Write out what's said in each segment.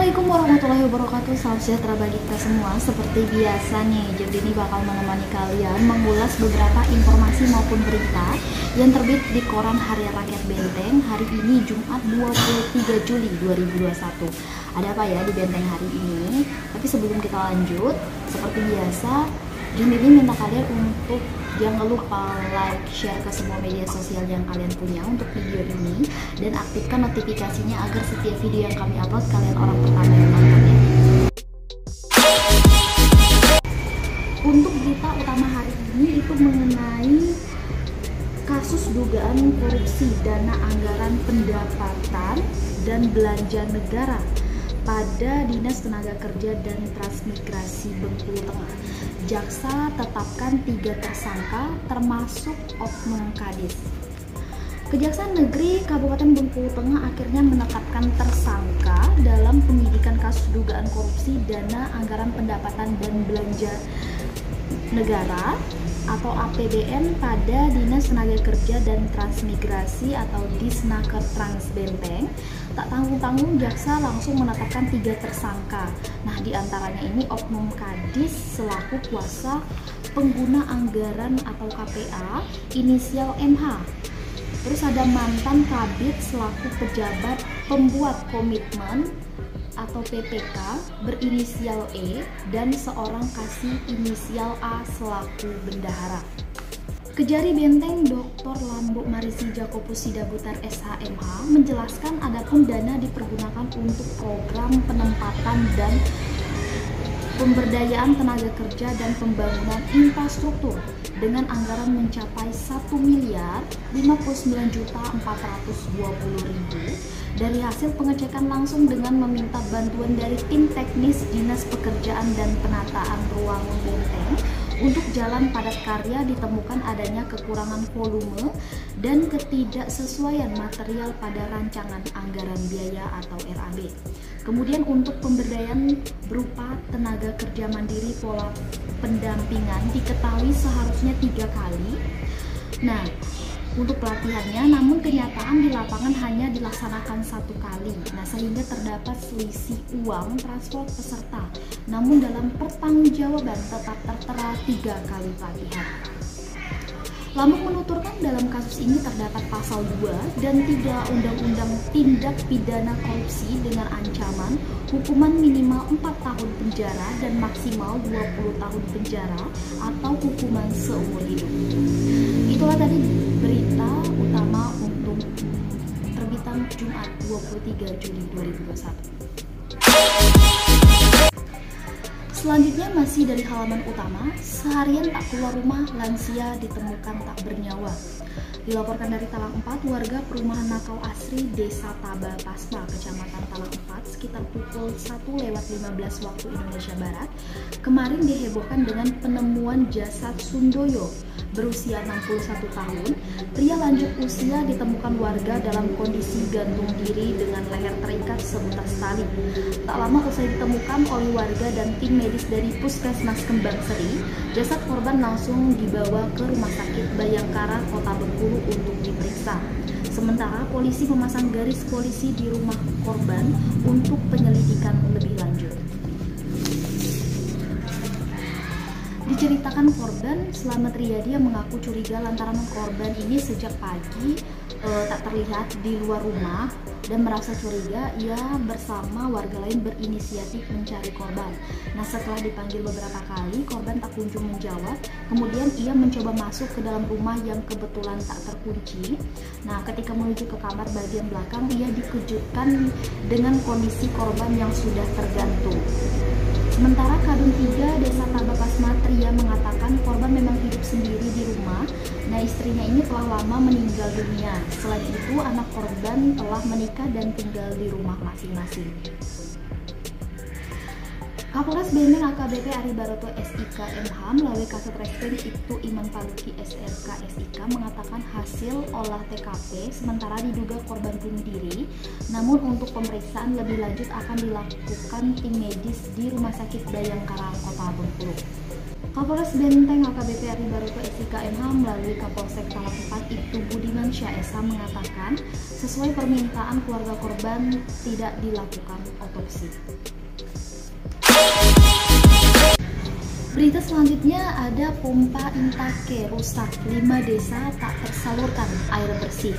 Assalamualaikum warahmatullahi wabarakatuh. Salam sejahtera bagi kita semua. Seperti biasa nih, jadi ini bakal menemani kalian mengulas beberapa informasi maupun berita yang terbit di koran Harian Rakyat Benteng hari ini Jumat 23 Juli 2021. Ada apa ya di Benteng hari ini? Tapi sebelum kita lanjut, seperti biasa Jun ini minta kalian untuk jangan lupa like, share ke semua media sosial yang kalian punya untuk video ini, dan aktifkan notifikasinya agar setiap video yang kami upload kalian orang pertama yang nontonnya. Untuk berita utama hari ini itu mengenai kasus dugaan korupsi dana anggaran pendapatan dan belanja negara pada Dinas Tenaga Kerja dan Transmigrasi Bengkulu Tengah. Jaksa tetapkan 3 tersangka termasuk oknum kadis. Kejaksaan Negeri Kabupaten Bengkulu Tengah akhirnya menetapkan tersangka dalam penyidikan kasus dugaan korupsi dana anggaran pendapatan dan belanja negara atau APBN pada Dinas Tenaga Kerja dan Transmigrasi atau Disnaker Trans Benteng. Tak tanggung-tanggung jaksa langsung menetapkan 3 tersangka. Nah, diantaranya ini oknum kadis selaku kuasa pengguna anggaran atau KPA inisial MH. Terus ada mantan kabid selaku pejabat pembuat komitmen atau PPK berinisial E, dan seorang kasih inisial A selaku bendahara. Kejari Benteng Dr. Lambok Marisi Jakopus Sidabutar SHMH menjelaskan adapun dana dipergunakan untuk program penempatan dan pemberdayaan tenaga kerja dan pembangunan infrastruktur dengan anggaran mencapai 1.059.420.000 dari hasil pengecekan langsung dengan meminta bantuan dari tim teknis Dinas Pekerjaan dan Penataan Ruang Benteng. Untuk jalan padat karya ditemukan adanya kekurangan volume dan ketidaksesuaian material pada rancangan anggaran biaya atau RAB. Kemudian untuk pemberdayaan berupa tenaga kerja mandiri pola pendampingan diketahui seharusnya 3 kali. Nah, untuk pelatihannya, namun kenyataan di lapangan hanya dilaksanakan 1 kali. Nah, sehingga terdapat selisih uang transport peserta. Namun dalam pertanggungjawaban tetap tertera 3 kali pelatihan. Lambok menuturkan dalam kasus ini terdapat pasal 2 dan 3 Undang-Undang Tindak Pidana Korupsi dengan ancaman hukuman minimal 4 tahun penjara dan maksimal 20 tahun penjara atau hukuman seumur hidup. Itulah tadi berita utama untuk terbitan Jumat 23 Juli 2021. Selanjutnya masih dari halaman utama, seharian tak keluar rumah, lansia ditemukan tak bernyawa. Dilaporkan dari Talang 4, warga perumahan Nakau Asri, Desa Taba Pasma, Kecamatan Talang 4, sekitar pukul 1:15 waktu Indonesia Barat, kemarin dihebohkan dengan penemuan jasad Sundoyo, berusia 61 tahun. Pria lanjut usia ditemukan warga dalam kondisi gantung diri dengan leher terikat seputar tali. Tak lama usai ditemukan oleh warga dan tim medis dari Puskesmas Kembang Seri, jasad korban langsung dibawa ke Rumah Sakit Bayangkara, Kota Bengkulu untuk diperiksa. Sementara polisi memasang garis polisi di rumah korban untuk penyelidikan lebih lanjut. Diceritakan korban Slamet Riyadi yang mengaku curiga lantaran korban ini sejak pagi tak terlihat di luar rumah dan merasa curiga. Ia bersama warga lain berinisiatif mencari korban. Nah, setelah dipanggil beberapa kali, korban tak kunjung menjawab. Kemudian ia mencoba masuk ke dalam rumah yang kebetulan tak terkunci. Nah, ketika menuju ke kamar bagian belakang, ia dikejutkan dengan kondisi korban yang sudah tergantung. Sementara Kadun 3 Desa Taba Pasma Tria mengatakan korban memang hidup sendiri di rumah. Nah, istrinya ini telah lama meninggal dunia. Selain itu, anak korban telah menikah dan tinggal di rumah masing-masing. Kapolres Benteng AKBP Ari Baroto SIK MH melalui Kasat Reskrim Ibtu Iman Paluki SRK SIK mengatakan hasil olah TKP sementara diduga korban bunuh diri, namun untuk pemeriksaan lebih lanjut akan dilakukan tim medis di Rumah Sakit Bayangkara Kota Bengkulu. Kapolres Benteng AKBP Ari Baroto SIKMH melalui Kapolsek Talang 4 Ibtu Budiman Syah Esa mengatakan sesuai permintaan keluarga korban tidak dilakukan otopsi. Berita selanjutnya ada pompa Intake rusak, 5 desa tak tersalurkan air bersih.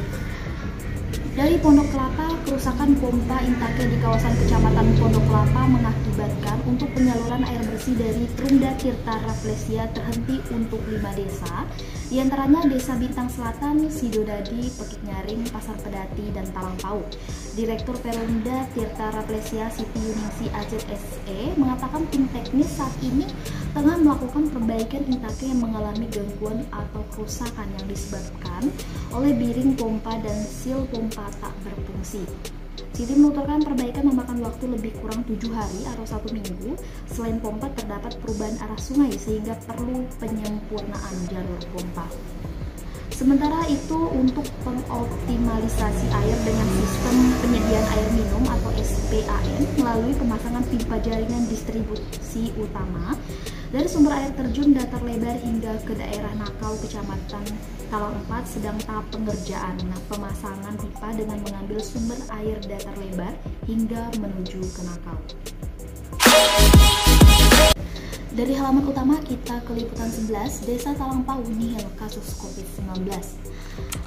Dari Pondok Kelapa, kerusakan pompa Intake di kawasan Kecamatan Pondok Kelapa mengakibatkan untuk penyaluran air bersih dari Trunda Tirta Rafflesia terhenti untuk 5 desa, di antaranya Desa Bintang Selatan, Sidodadi, Pekik Nyaring, Pasar Pedati, dan Talang Pau. Direktur Perumda Tirta Rafflesia Siti Yuningsi AZSE mengatakan tim teknis saat ini tengah melakukan perbaikan Intake yang mengalami gangguan atau kerusakan yang disebabkan oleh biring pompa dan sil pompa tak berfungsi. Siti menuturkan perbaikan memakan waktu lebih kurang 7 hari atau 1 minggu. Selain pompa terdapat perubahan arah sungai sehingga perlu penyempurnaan jalur pompa. Sementara itu untuk pengoptimalisasi air dengan sistem penyediaan air minum atau SPAM melalui pemasangan pipa jaringan distribusi utama dari sumber air terjun datar lebar hingga ke daerah Nakau Kecamatan Talang 4 sedang tahap pengerjaan pemasangan pipa dengan mengambil sumber air datar lebar hingga menuju ke Nakau. Dari halaman utama kita ke liputan 11, Desa Talang Pau nihil kasus COVID-19.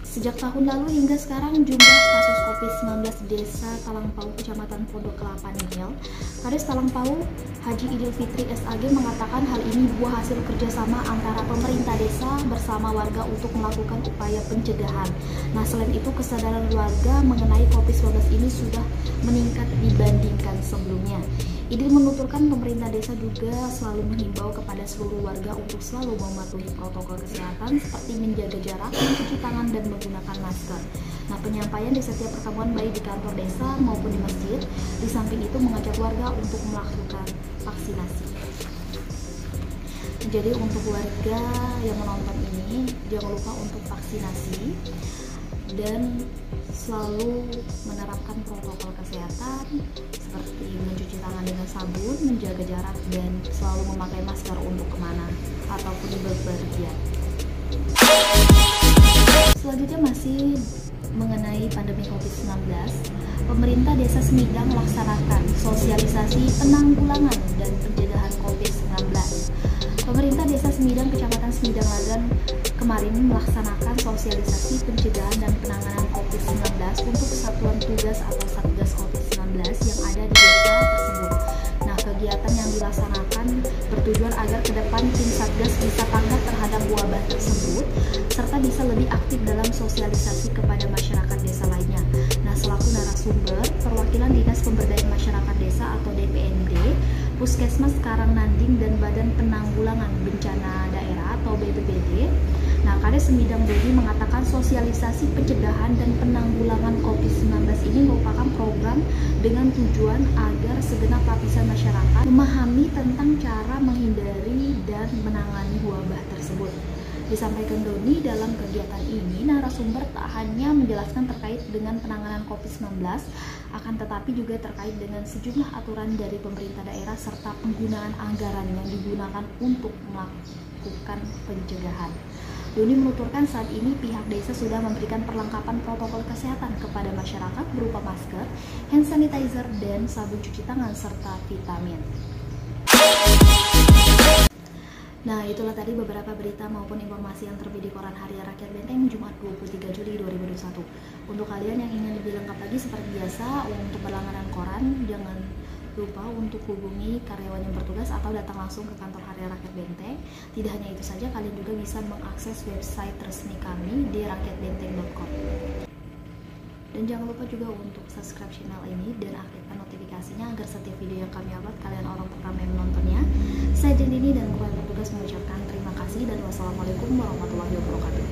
Sejak tahun lalu hingga sekarang jumlah kasus COVID-19 Desa Talang Pau Kecamatan Pondok Kelapa nihil. Kades Talang Pau Haji Idul Fitri SAG mengatakan hal ini buah hasil kerjasama antara pemerintah desa bersama warga untuk melakukan upaya pencegahan. Nah, selain itu kesadaran warga mengenai COVID-19 ini sudah meningkat dibandingkan sebelumnya. Idil menuturkan pemerintah desa juga selalu menghimbau kepada seluruh warga untuk selalu mematuhi protokol kesehatan seperti menjaga jarak, mencuci tangan, dan menggunakan masker. Nah, penyampaian di setiap pertemuan baik di kantor desa maupun di masjid. Di samping itu mengajak warga untuk melakukan vaksinasi. Jadi untuk warga yang menonton ini jangan lupa untuk vaksinasi dan selalu menerapkan protokol kesehatan seperti mencuci tangan dengan sabun, menjaga jarak, dan selalu memakai masker untuk kemana ataupun bepergian. Selanjutnya masih mengenai pandemi COVID-19, pemerintah Desa Semidang melaksanakan sosialisasi penanggulangan dan pencegahan COVID-19. Pemerintah Desa Semidang, Kecamatan Semidang Lagan kemarin melaksanakan sosialisasi pencegahan dan penanganan COVID-19 untuk satuan tugas atau Satgas COVID-19 yang ada di desa tersebut. Nah, kegiatan yang dilaksanakan bertujuan agar ke depan tim Satgas bisa tanggap terhadap wabah tersebut serta bisa lebih aktif dalam sosialisasi kepada masyarakat desa lainnya. Nah, selaku narasumber, perwakilan Dinas Pemberdayaan Masyarakat Desa atau DPMD, Puskesmas Karangnanding dan Badan Penanggulangan Bencana Daerah atau BPBD. Nah, Kades Semidang Dodi mengatakan sosialisasi pencegahan dan penanggulangan COVID-19 ini merupakan program dengan tujuan agar segenap lapisan masyarakat memahami tentang cara menghindari dan menangani wabah tersebut. Disampaikan Doni, dalam kegiatan ini narasumber tak hanya menjelaskan terkait dengan penanganan COVID-19, akan tetapi juga terkait dengan sejumlah aturan dari pemerintah daerah serta penggunaan anggaran yang digunakan untuk melakukan pencegahan. Doni menuturkan saat ini pihak desa sudah memberikan perlengkapan protokol kesehatan kepada masyarakat berupa masker, hand sanitizer, dan sabun cuci tangan serta vitamin. Nah, itulah tadi beberapa berita maupun informasi yang terbit di Koran Harian Rakyat Benteng Jumat 23 Juli 2021. Untuk kalian yang ingin lebih lengkap lagi seperti biasa, untuk berlangganan koran jangan lupa untuk hubungi karyawan yang bertugas atau datang langsung ke kantor Harian Rakyat Benteng. Tidak hanya itu saja, kalian juga bisa mengakses website resmi kami di rakyatbenteng.com. Dan jangan lupa juga untuk subscribe channel ini dan aktifkan notifikasinya agar setiap video yang kami upload kalian orang pertama yang menontonnya. Saya Jendini dan keluarga bertugas mengucapkan terima kasih dan wassalamualaikum warahmatullahi wabarakatuh.